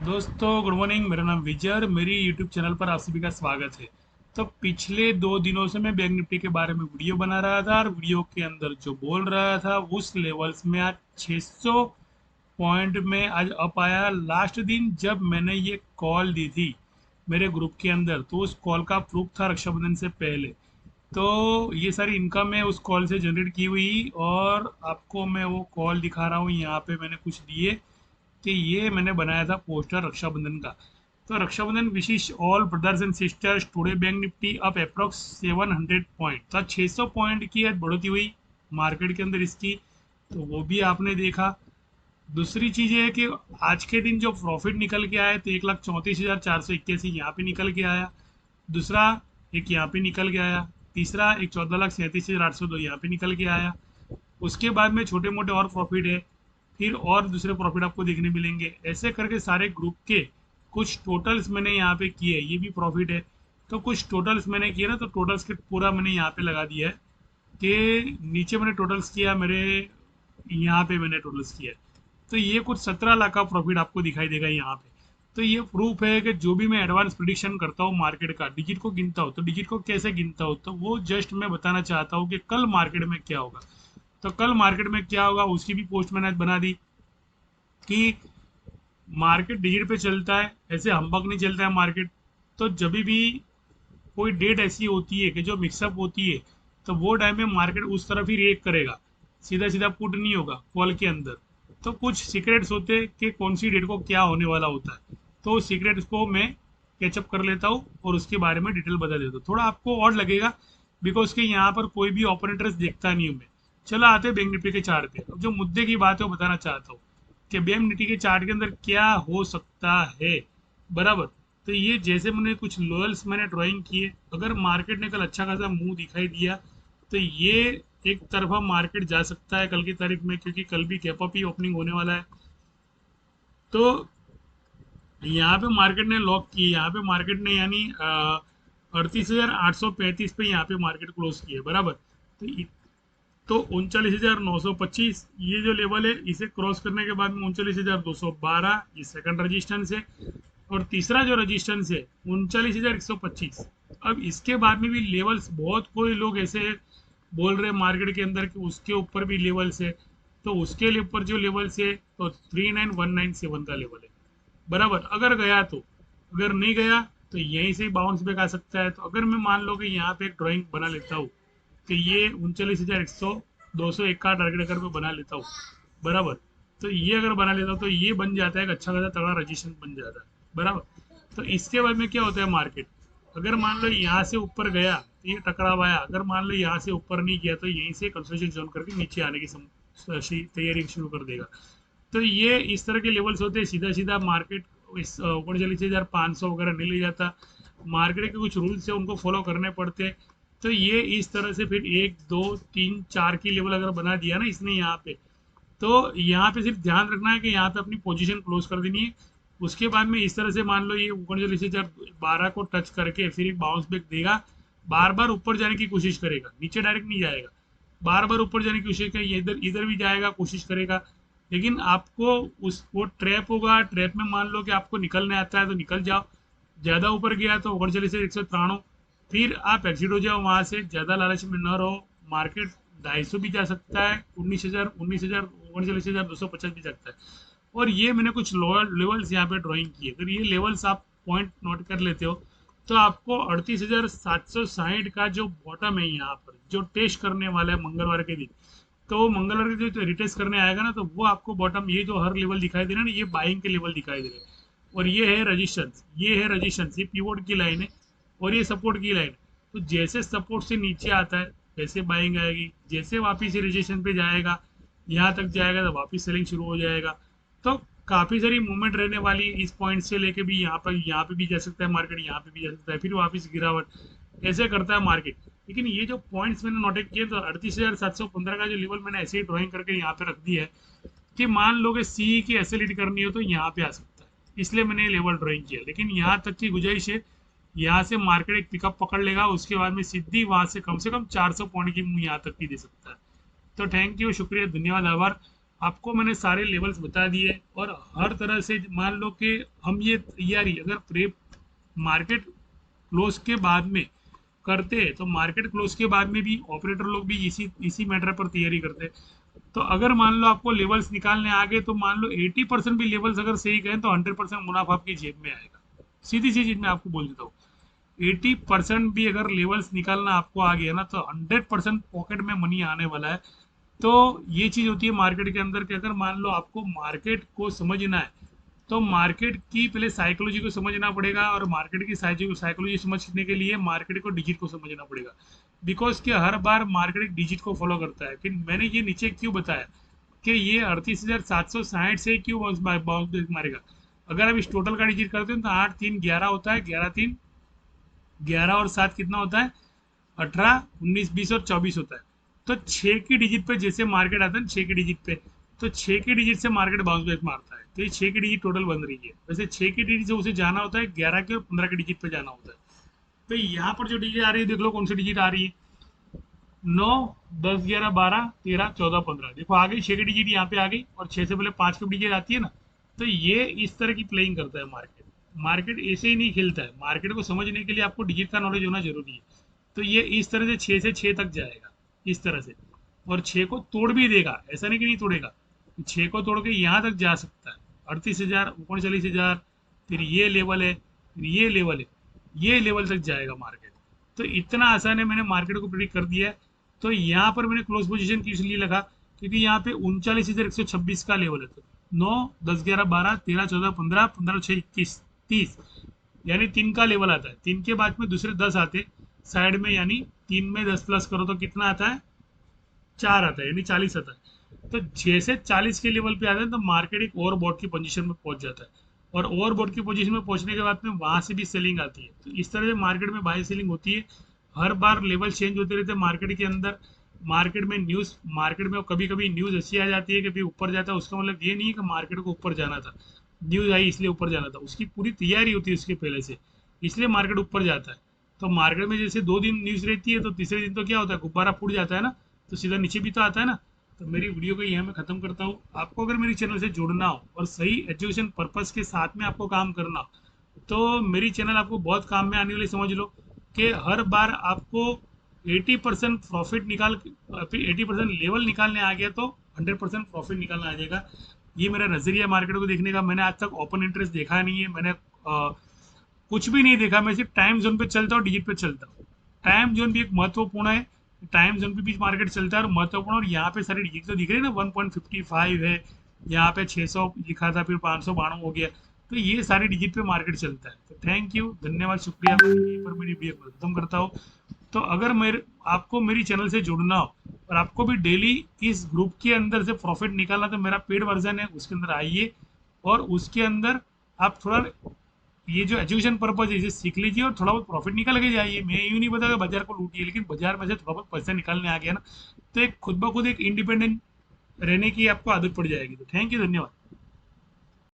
दोस्तों good morning. मेरा नाम विजय और मेरी यूट्यूब चैनल पर आप सभी का स्वागत है। तो पिछले 2 दिनों से मैं बैंक निफ्टी के बारे में वीडियो बना रहा था और वीडियो के अंदर जो बोल रहा था उस लेवल्स में आज 600 पॉइंट में आज अप आया। लास्ट दिन जब मैंने ये कॉल दी थी मेरे ग्रुप के अंदर, तो उस कॉल का प्रूफ था रक्षाबंधन से पहले। तो ये सारी इनकम मैं उस कॉल से जनरेट की हुई और आपको मैं वो कॉल दिखा रहा हूँ। यहाँ पे मैंने कुछ दिए कि ये मैंने बनाया था पोस्टर रक्षाबंधन का। तो रक्षाबंधन विशिश all brothers and sisters, today Bank Nifty up approx 700 point. तो 600 पॉइंट की आज बढ़ोतरी हुई मार्केट के अंदर इसकी, तो वो भी आपने देखा। दूसरी चीज ये है कि आज के दिन जो प्रॉफिट निकल के आया तो 1,34,481 यहाँ पे निकल के आया। दूसरा एक यहाँ पे निकल के आया। तीसरा एक 14,37,802 यहाँ पे निकल के आया। उसके बाद में छोटे मोटे और प्रॉफिट है, फिर और दूसरे प्रॉफिट आपको देखने मिलेंगे। ऐसे करके सारे ग्रुप के कुछ टोटल्स मैंने यहाँ पे किए, ये भी प्रॉफिट है। तो कुछ टोटल्स मैंने किए ना, तो टोटल्स के पूरा मैंने यहाँ पे लगा दिया है कि नीचे मैंने टोटल्स किया, मेरे यहाँ पे मैंने टोटल्स किया। तो ये कुछ 17 लाख का प्रॉफिट आपको दिखाई देगा यहाँ पे। तो ये प्रूफ है कि जो भी मैं एडवांस प्रिडिक्शन करता हूँ मार्केट का, डिजिट को गिनता हूँ, तो डिजिट को कैसे गिनता हूँ, तो वो जस्ट मैं बताना चाहता हूँ कि कल मार्केट में क्या होगा। तो कल मार्केट में क्या होगा उसकी भी पोस्ट मैंने आज बना दी कि मार्केट डिजिट पे चलता है, ऐसे हम्बक नहीं चलता है मार्केट। तो जब भी कोई डेट ऐसी होती है कि जो मिक्सअप होती है, तो वो टाइम में मार्केट उस तरफ ही रिएक्ट करेगा, सीधा सीधा पुट नहीं होगा कॉल के अंदर। तो कुछ सीक्रेट्स होते हैं कि कौन सी डेट को क्या होने वाला होता है, तो सीक्रेट्स को मैं कैचअप कर लेता हूँ और उसके बारे में डिटेल बता देता हूँ। थोड़ा आपको और लगेगा बिकॉज के यहाँ पर कोई भी ऑपरेटर्स देखता नहीं हूँ मैं। चलो आते हैं बैंक निफ्टी के चार्ट पे। अब जो मुद्दे की बात है वो बताना चाहता हूँ कि बैंक निफ्टी के चार्ट के अंदर क्या हो सकता है। बराबर। तो ये जैसे मैंने कुछ लोयल्स मैंने ड्राइंग किए, अगर मार्केट ने कल अच्छा खासा मुंह दिखाई दिया तो ये एक तरफा मार्केट जा सकता है कल की तारीख में, क्योंकि कल भी गैप अप ही ओपनिंग होने वाला है। तो यहाँ पे मार्केट ने लॉक की, यहाँ पे मार्केट ने यानी 38,835 पे यहाँ पे मार्केट क्लोज की है। बराबर। तो तो 39,925 ये जो लेवल है, इसे क्रॉस करने के बाद में 39,212 ये सेकंड रजिस्टेंस है। और तीसरा जो रजिस्टेंस है 39,125। अब इसके बाद में भी लेवल्स, बहुत कोई लोग ऐसे बोल रहे हैं मार्केट के अंदर कि उसके ऊपर भी लेवल्स है। तो उसके ऊपर जो लेवल्स है तो 39,197 का लेवल है। बराबर। अगर गया तो, अगर नहीं गया तो यहीं से बाउंस बैक आ सकता है। तो अगर मैं मान लो कि यहाँ पे एक ड्राइंग बना लेता हूँ कि ये 39,100 201 का टारगेट अगर मैं बना लेता हूँ। बराबर। तो ये अगर बना लेता हूँ तो ये बन जाता है एक अच्छा खासा तगड़ा रजिस्ट्रेशन बन जाता है। बराबर। तो इसके बाद में क्या होता है मार्केट, अगर मान लो यहाँ से ऊपर गया तो ये टकराव आया, अगर मान लो यहाँ से ऊपर नहीं गया तो यहीं से कंसोलिडेशन जोन करके नीचे आने की तैयारी शुरू कर देगा। तो ये इस तरह के लेवल्स होते हैं। सीधा सीधा मार्केट इस ऊपर चली 6,500 वगैरह नहीं ले जाता। मार्केट के कुछ रूल्स है उनको फॉलो करने पड़ते हैं। तो ये इस तरह से फिर 1 2 3 4 की लेवल अगर बना दिया ना इसने यहाँ पे, तो यहाँ पे सिर्फ ध्यान रखना है कि यहाँ पे अपनी पोजीशन क्लोज कर देनी है। उसके बाद में इस तरह से मान लो ये ऊपर चली 6,12 को टच करके फिर एक बाउंस बैक देगा। बार बार ऊपर जाने की कोशिश करेगा, नीचे डायरेक्ट नहीं जाएगा। बार बार ऊपर जाने की कोशिश करेगा, इधर इधर भी जाएगा, कोशिश करेगा। लेकिन आपको उस वो ट्रैप होगा, ट्रैप में मान लो कि आपको निकलने आता है तो निकल जाओ। ज़्यादा ऊपर गया तो ओवर चले से 193, फिर आप एग्जिट हो जाओ वहां से। ज़्यादा लालच में न रहो। मार्केट 250 भी जा सकता है, 19,000 39,250 भी सकता है। और ये मैंने कुछ लोअर लेवल्स यहाँ पे ड्राइंग किए, अगर ये लेवल्स आप पॉइंट नोट कर लेते हो तो आपको 38,760 का जो बॉटम है यहाँ पर जो टेस्ट करने वाला है मंगलवार के दिन, तो मंगलवार के जो रिटेस्ट करने आएगा ना, तो वो आपको बॉटम, ये जो हर लेवल दिखाई दे रहा है ना, ये बाइंग के लेवल दिखाई दे रहे हैं। और ये है रजिस्टेंस, ये है रजिस्टेंस, ये पिवोट की लाइन है और ये सपोर्ट की लाइन है। तो जैसे सपोर्ट से नीचे आता है वैसे बाइंग आएगी, जैसे वापिस रजिस्टेंस पे जाएगा यहाँ तक जाएगा तो वापिस सेलिंग शुरू हो जाएगा। तो काफी सारी मूवमेंट रहने वाली है। इस पॉइंट से लेके भी यहाँ पे भी जा सकता है मार्केट, यहाँ पे भी जा सकता है, फिर वापस गिरावट ऐसे करता है मार्केट। लेकिन ये जो पॉइंट्स मैंने नोट किए, तो 38,715 का जो लेवल मैंने ऐसे ही ड्राइंग करके यहाँ पे रख दिया है कि मान लो कि सी की एसएलईडी करनी हो तो यहाँ पे आ सकता है, इसलिए मैंने ये लेवल ड्राइंग किया। लेकिन यहाँ तक की गुजाइश है, यहाँ से मार्केट एक पिकअप पकड़ लेगा, उसके बाद में सीधी वहां से कम 400 पॉइंट की मूव यहाँ तक की दे सकता है। तो थैंक यू, शुक्रिया, धन्यवाद, आभार। आपको मैंने सारे लेवल्स बता दिए और हर तरह से मान लो कि हम ये तैयारी अगर प्रे मार्केट क्लोज के बाद में करते हैं तो मार्केट क्लोज के बाद में भी ऑपरेटर लोग भी इसी मैटर पर तैयारी करते हैं। तो अगर मान लो आपको लेवल्स निकालने आ गए तो मान लो 80% भी लेवल्स अगर सही गए तो 100% मुनाफा आपकी जेब में आएगा। सीधी सी चीज मैं आपको बोल देता हूँ, 80% भी अगर लेवल्स निकालना आपको आ गया ना तो 100% पॉकेट में मनी आने वाला है। तो ये चीज होती है मार्केट के अंदर कि अगर मान लो आपको मार्केट को समझना है तो मार्केट की पहले साइकोलॉजी को समझना पड़ेगा और मार्केट की साइकोलॉजी समझने के लिए मार्केट को डिजिट को समझना पड़ेगा। बिकॉज कि हर बार मार्केट एक डिजिट को फॉलो करता है कि मैंने ये नीचे क्यों बताया कि ये 38,760 से क्यों बाउंस बैक मारेगा। अगर आप इस टोटल का डिजिट करते हैं तो 8 3 11 होता है, 11 और 7 कितना होता है, 18 19 20 और 24 होता है। तो 6 की डिजिट पे जैसे मार्केट आता है 6 की डिजिट पे, तो 6 की डिजिट से मार्केट बाउंस बैक मारता है। तो ये 6 की डिजिट टोटल बन रही है। वैसे 6 की डिजिट से उसे जाना होता है 11 की और 15 की डिजिट पे जाना होता है। तो यहाँ पर जो डिजिट आ रही है देख लो कौन सी डिजिट आ रही है, 9 10 11 12 13 14 15। देखो आ गई 6 की डिजिट यहाँ पे आ गई और 6 से पहले 5 की डिजिट आती है ना। तो ये इस तरह की प्लेइंग करता है मार्केट। मार्केट ऐसे ही नहीं खेलता है, मार्केट को समझने के लिए आपको डिजिट का नॉलेज होना जरूरी है। तो ये इस तरह से 6 से 6 तक जाएगा, इस तरह से। और 6 को तोड़ भी देगा, ऐसा नहीं कि नहीं तोड़ेगा। 6 को तोड़ के यहाँ तक जा सकता है, 38,000 39,000, फिर ये लेवल है, फिर ये लेवल है, ये लेवल तक जाएगा मार्केट। तो इतना आसान है, मैंने मार्केट को प्रिडिक्ट कर दिया है। तो यहाँ पर मैंने क्लोज पोजीशन किस लिए लगा, क्योंकि यहाँ पे 39,126 का लेवल है। तो 9 10 11 12 13 14 15 15 6 21 30, यानी 3 का लेवल आता है। 3 के बाद में दूसरे 10 आते साइड में, यानी 3 में 10 प्लस करो तो कितना आता है, 4 आता है, यानी 40 आता है। तो जैसे 40 के लेवल पे आता है तो मार्केट एक ओवरबॉट की पोजीशन में पहुंच जाता है। और ओवरबॉट की पोजीशन में पहुंचने के बाद में वहां से भी सेलिंग आती है। तो इस तरह से मार्केट में बाय सेलिंग होती है। हर बार लेवल चेंज होते रहते हैं मार्केट के अंदर। मार्केट में कभी कभी न्यूज ऐसी आ जाती है कि भाई ऊपर जाता है, उसका मतलब ये नहीं है कि मार्केट को ऊपर जाना था, न्यूज आई इसलिए ऊपर जाना था। उसकी पूरी तैयारी होती है उसके पहले से, इसलिए मार्केट ऊपर जाता है। तो मार्केट में जैसे 2 दिन न्यूज रहती है तो तीसरे दिन तो क्या होता है, गुब्बारा फूट जाता है ना, तो सीधा नीचे भी तो आता है ना। तो मेरी वीडियो को यहाँ मैं खत्म करता हूँ। आपको अगर मेरी चैनल से जुड़ना हो और सही एजुकेशन पर्पस के साथ में आपको काम करना हो तो मेरी चैनल आपको बहुत काम में आने वाली, समझ लो कि हर बार आपको 80% प्रॉफिट निकाल, फिर 80% लेवल निकालने आ गया तो 100% प्रॉफिट निकालना आ जाएगा। ये मेरा नजरिया मार्केट को देखने का। मैंने आज तक ओपन इंटरेस्ट देखा नहीं है, मैंने कुछ भी नहीं देखा। मैं सिर्फ टाइम जोन पे चलता हूँ, डिजिट पे चलता हूँ। टाइम जोन भी एक महत्वपूर्ण है, टाइम जोन पे भी मार्केट चलता है और महत्वपूर्ण। और यहाँ पे सारे डिजिट तो दिख रहे हैं ना, 1.55 है, यहाँ पे 600 लिखा था, फिर 592 हो गया। तो ये सारे डिजिट पे मार्केट चलता है। तो थैंक यू, धन्यवाद, शुक्रिया। मैं यहीं पर मेरी वीडियो को खत्म करता हूँ। तो अगर मेरे आपको मेरी चैनल से जुड़ना हो और आपको भी डेली इस ग्रुप के अंदर से प्रॉफिट निकालना, तो मेरा पेड वर्जन है, उसके अंदर आइए और उसके अंदर आप थोड़ा ये जो एजुकेशन पर्पज है इसे सीख लीजिए और थोड़ा बहुत प्रॉफिट निकल के जाइए। मैं यूँ नहीं बताऊंगा बाजार को लूटिए, लेकिन बाजार में से थोड़ा बहुत पैसा निकालने आ गया ना तो एक खुद ब खुद एक इंडिपेंडेंट रहने की आपको आदत पड़ जाएगी। तो थैंक यू, धन्यवाद।